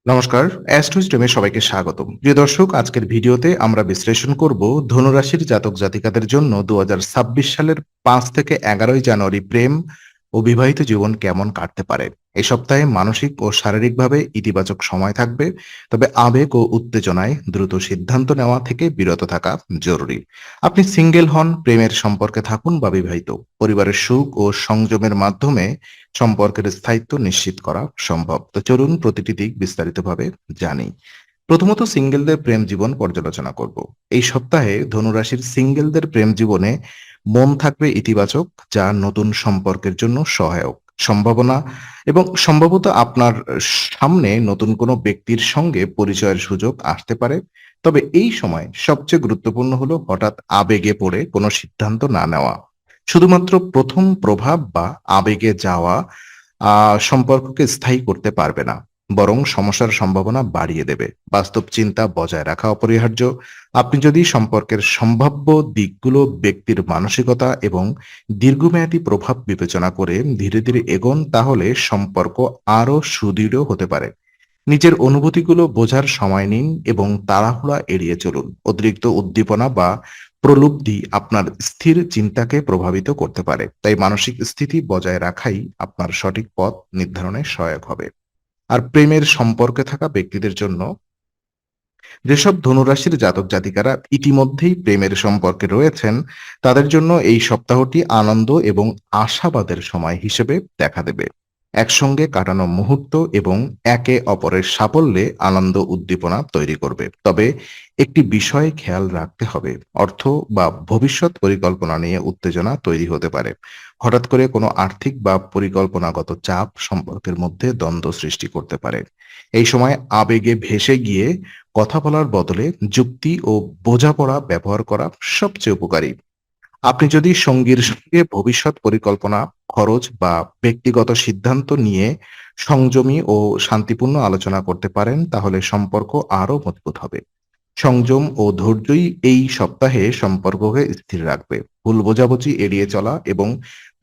নমস্কার, অ্যাস্ট্রোস্টেমে সবাইকে স্বাগতম। প্রিয় দর্শক, আজকের ভিডিওতে আমরা বিশ্লেষণ করব ধনুরাশির জাতক জাতিকাদের জন্য ২০২৬ সালের ৫ থেকে ১১ জানুয়ারি প্রেম ও বিবাহিত জীবন কেমন কাটতে পারে। এই সপ্তাহে মানসিক ও শারীরিকভাবে ইতিবাচক সময় থাকবে, তবে আবেগ ও উত্তেজনায় দ্রুত সিদ্ধান্ত নেওয়া থেকে বিরত থাকা জরুরি। আপনি সিঙ্গেল হন, প্রেমের সম্পর্কে থাকুন বা বিবাহিত, পরিবারের সুখ ও সংযমের মাধ্যমে সম্পর্কের স্থায়িত্ব নিশ্চিত করা সম্ভব। তো চলুন প্রতিটি দিক বিস্তারিতভাবে জানি। প্রথমত সিঙ্গেলদের প্রেম জীবন পর্যালোচনা করব। এই সপ্তাহে ধনুরাশির সিঙ্গেলদের প্রেম জীবনে মন থাকবে ইতিবাচক, যা নতুন সম্পর্কের জন্য সহায়ক। সম্ভাবনা এবং সম্ভবত আপনার সামনে নতুন কোনো ব্যক্তির সঙ্গে পরিচয়ের সুযোগ আসতে পারে। তবে এই সময় সবচেয়ে গুরুত্বপূর্ণ হলো হঠাৎ আবেগে পড়ে কোনো সিদ্ধান্ত না নেওয়া। শুধুমাত্র প্রথম প্রভাব বা আবেগে যাওয়া সম্পর্ককে স্থায়ী করতে পারবে না, বরং সমস্যার সম্ভাবনা বাড়িয়ে দেবে। বাস্তব চিন্তা বজায় রাখা অপরিহার্য। আপনি যদি সম্পর্কের সম্ভাব্য দিকগুলো, ব্যক্তির মানসিকতা এবং দীর্ঘমেয়াদী প্রভাব বিবেচনা করে ধীরে ধীরে এগোন, তাহলে সম্পর্ক আরো সুদৃঢ় হতে পারে। নিজের অনুভূতিগুলো বোঝার সময় নিন এবং তাড়াহুড়া এড়িয়ে চলুন। অতিরিক্ত উদ্দীপনা বা প্রলুব্ধি আপনার স্থির চিন্তাকে প্রভাবিত করতে পারে, তাই মানসিক স্থিতি বজায় রাখাই আপনার সঠিক পথ নির্ধারণে সহায়ক হবে। আর প্রেমের সম্পর্কে থাকা ব্যক্তিদের জন্য, যেসব ধনুরাশির জাতক জাতিকারা ইতিমধ্যেই প্রেমের সম্পর্কে রয়েছেন, তাদের জন্য এই সপ্তাহটি আনন্দ এবং আশাবাদের সময় হিসেবে দেখা দেবে। একসঙ্গে কাটানো মুহূর্ত এবং একে অপরের সাফল্যে আনন্দ উদ্দীপনা তৈরি করবে। তবে একটি বিষয় খেয়াল রাখতে হবে, অর্থ বা ভবিষ্যৎ পরিকল্পনা নিয়ে উত্তেজনা তৈরি হতে পারে। হঠাৎ করে কোনো আর্থিক বা পরিকল্পনাগত চাপ সম্পর্কের মধ্যে দ্বন্দ্ব সৃষ্টি করতে পারে। এই সময় আবেগে ভেসে গিয়ে কথা বলার বদলে যুক্তি ও বোঝাপড়া ব্যবহার করা সবচেয়ে উপকারী। আপনি যদি সঙ্গীর সঙ্গে ভবিষ্যৎ পরিকল্পনা, খরচ বা ব্যক্তিগত সিদ্ধান্ত নিয়ে সংযমী ও শান্তিপূর্ণ আলোচনা করতে পারেন, তাহলে সম্পর্ক আরো মজবুত হবে। সংযম ও ধৈর্যই এই সপ্তাহে সম্পর্ককে স্থির রাখবে। ভুল বোঝাবুঝি এড়িয়ে চলা এবং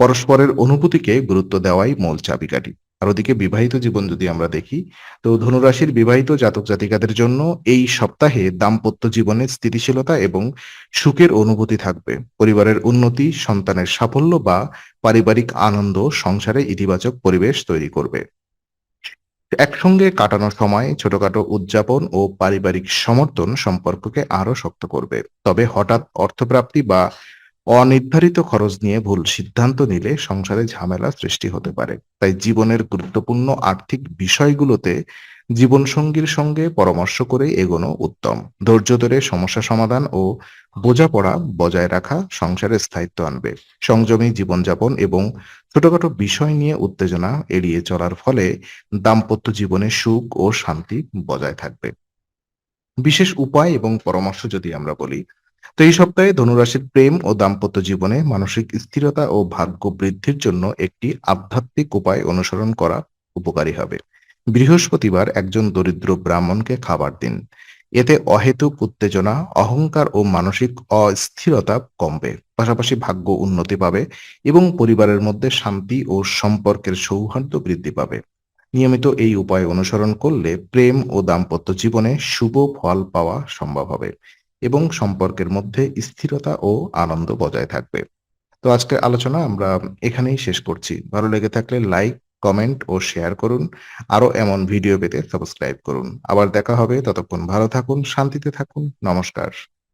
পরস্পরের অনুভূতিকে গুরুত্ব দেওয়াই মূল চাবিকাঠি। আর ওদিকে বিবাহিত জীবন যদি আমরা দেখি, তো ধনুরাশির বিবাহিত জাতক জাতিকাদের জন্য এই সপ্তাহে দাম্পত্য জীবনে স্থিতিশীলতা এবং সুখের অনুভূতি থাকবে। পরিবারের উন্নতি, সন্তানের সাফল্য বা পারিবারিক আনন্দ সংসারে ইতিবাচক পরিবেশ তৈরি করবে। একসঙ্গে কাটানো সময়, ছোটখাটো উদযাপন ও পারিবারিক সমর্থন সম্পর্ককে আরো শক্ত করবে। তবে হঠাৎ অর্থপ্রাপ্তি বা অনির্ধারিত খরচ নিয়ে ভুল সিদ্ধান্ত নিলে সংসারে ঝামেলা সৃষ্টি হতে পারে। তাই জীবনের গুরুত্বপূর্ণ আর্থিক বিষয়গুলোতে জীবনসঙ্গীর সঙ্গে পরামর্শ করে এগোনো উত্তম। ধৈর্য ধরে সমস্যা সমাধান ও বোঝাপড়া বজায় রাখা সংসারে স্থায়িত্ব আনবে। সংযমী জীবনযাপন এবং ছোটখাটো বিষয় নিয়ে উত্তেজনা এড়িয়ে চলার ফলে দাম্পত্য জীবনে সুখ ও শান্তি বজায় থাকবে। বিশেষ উপায় এবং পরামর্শ যদি আমরা বলি, তো এই সপ্তাহে ধনুরাশির প্রেম ও দাম্পত্য জীবনে মানসিক স্থিরতা ও ভাগ্য বৃদ্ধির জন্য একটি আধ্যাত্মিক উপায় অনুসরণ করা উপকারী হবে। বৃহস্পতিবার একজন দরিদ্র ব্রাহ্মণকে খাবার দিন। এতে অহেতুক উত্তেজনা, অহংকার ও মানসিক অস্থিরতা কমবে। পাশাপাশি ভাগ্য উন্নতি পাবে এবং পরিবারের মধ্যে শান্তি ও সম্পর্কের সৌহার্দ্য বৃদ্ধি পাবে। নিয়মিত এই উপায় অনুসরণ করলে প্রেম ও দাম্পত্য জীবনে শুভ ফল পাওয়া সম্ভব হবে এবং সম্পর্কের মধ্যে স্থিরতা ও আনন্দ বজায় থাকবে। তো আজকের আলোচনা আমরা এখানেই শেষ করছি। ভালো লেগে থাকলে লাইক, কমেন্ট ও শেয়ার করুন। আরো এমন ভিডিও পেতে সাবস্ক্রাইব করুন। আবার দেখা হবে, ততক্ষণ ভালো থাকুন, শান্তিতে থাকুন। নমস্কার।